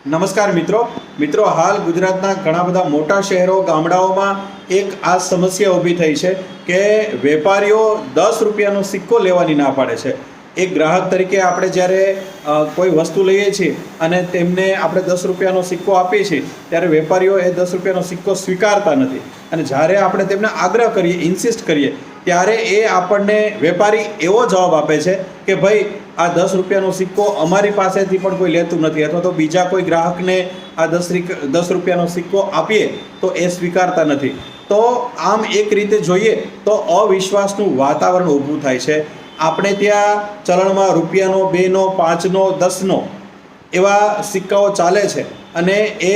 નમસ્કાર મિત્રો હાલ ગુજરાતના ઘણા બધા મોટા શહેરો ગામડાઓમાં એક આ સમસ્યા ઊભી થઈ છે કે વેપારીઓ 10 રૂપિયાનો સિક્કો લેવાની ના પાડે છે। એક ગ્રાહક તરીકે આપણે જ્યારે કોઈ વસ્તુ લઈએ છીએ અને તેમને આપણે 10 રૂપિયાનો સિક્કો આપીએ છીએ ત્યારે વેપારીઓ એ 10 રૂપિયાનો સિક્કો સ્વીકારતા નથી અને જ્યારે આપણે તેમને આગ્રહ કરીએ, ઇન્સિસ્ટ કરીએ ત્યારે એ આપણને વેપારી એવો જવાબ આપે છે કે ભાઈ આ 10 રૂપિયાનો સિક્કો અમારી પાસેથી પણ કોઈ લેતું નથી અથવા તો બીજા કોઈ ગ્રાહકને આ 10 રૂપિયાનો સિક્કો આપીએ તો એ સ્વીકારતા નથી। તો આમ એક રીતે જોઈએ તો અવિશ્વાસનું વાતાવરણ ઊભું થાય છે। આપણે ત્યાં ચલણમાં રૂપિયાનો, 2નો, 5નો, 10નો એવા સિક્કાઓ ચાલે છે અને એ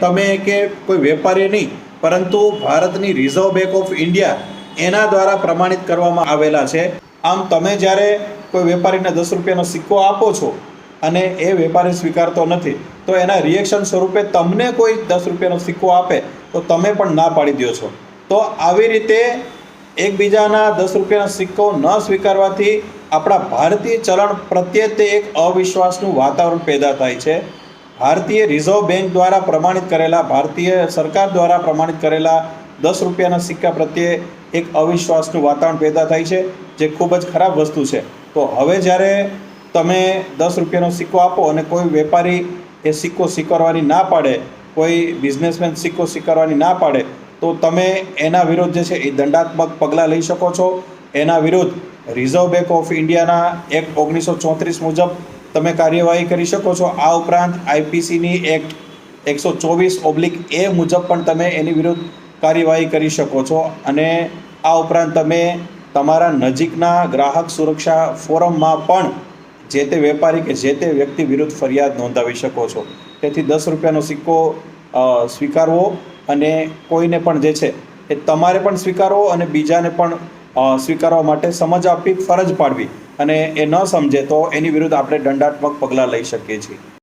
તમે કે કોઈ વેપારી નહીં પરંતુ ભારતની રિઝર્વ બેંક ઓફ ઇન્ડિયા એના દ્વારા પ્રમાણિત કરવામાં આવેલા છે। આમ તમે જ્યારે કોઈ વેપારીને 10 રૂપિયાનો સિક્કો આપો છો અને એ વેપારી સ્વીકારતો નથી તો એના રિએક્શન સ્વરૂપે તમને કોઈ 10 રૂપિયાનો સિક્કો આપે તો તમે પણ ના પાડી દો છો। તો આવી રીતે એકબીજાના 10 રૂપિયાનો સિક્કો ન સ્વીકારવાથી આપણા ભારતીય ચલણ પ્રત્યે તે એક અવિશ્વાસનું વાતાવરણ પેદા થાય છે। ભારતીય રિઝર્વ બેંક દ્વારા પ્રમાણિત કરેલા, ભારતીય સરકાર દ્વારા પ્રમાણિત કરેલા 10 રૂપિયાના સિક્કા પ્રત્યે એક અવિશ્વાસનું વાતાવરણ પેદા થાય છે, જે ખૂબ જ ખરાબ વસ્તુ છે। તો હવે જ્યારે તમે 10 રૂપિયાનો સિક્કો આપો અને કોઈ વેપારી એ સિક્કો સ્વીકારવાની ના પાડે, કોઈ બિઝનેસમેન સિક્કો સ્વીકારવાની ના પાડે તો તમે એના વિરુદ્ધ જે છે એ દંડાત્મક પગલાં લઈ શકો છો। એના વિરુદ્ધ રિઝર્વ બેંક ઓફ ઇન્ડિયાના એક્ટ 1934 મુજબ તમે કાર્યવાહી કરી શકો છો। આ ઉપરાંત આઈપીસીની એક્ટ 124/A મુજબ પણ તમે એની વિરુદ્ધ કાર્યવાહી કરી શકો છો અને આ ઉપરાંત તમે તમારા નજીકના ગ્રાહક સુરક્ષા ફોરમમાં પણ જે તે વેપારી કે જે તે વ્યક્તિ વિરુદ્ધ ફરિયાદ નોંધાવી શકો છો। તેથી 10 રૂપિયાનો સિક્કો સ્વીકારવો અને કોઈને પણ જે છે એ તમારે પણ સ્વીકારવો અને બીજાને પણ સ્વીકારવા માટે સમજ આપવી, ફરજ પાડવી અને એ ન સમજે તો એની વિરુદ્ધ આપણે દંડાત્મક પગલાં લઈ શકીએ છીએ।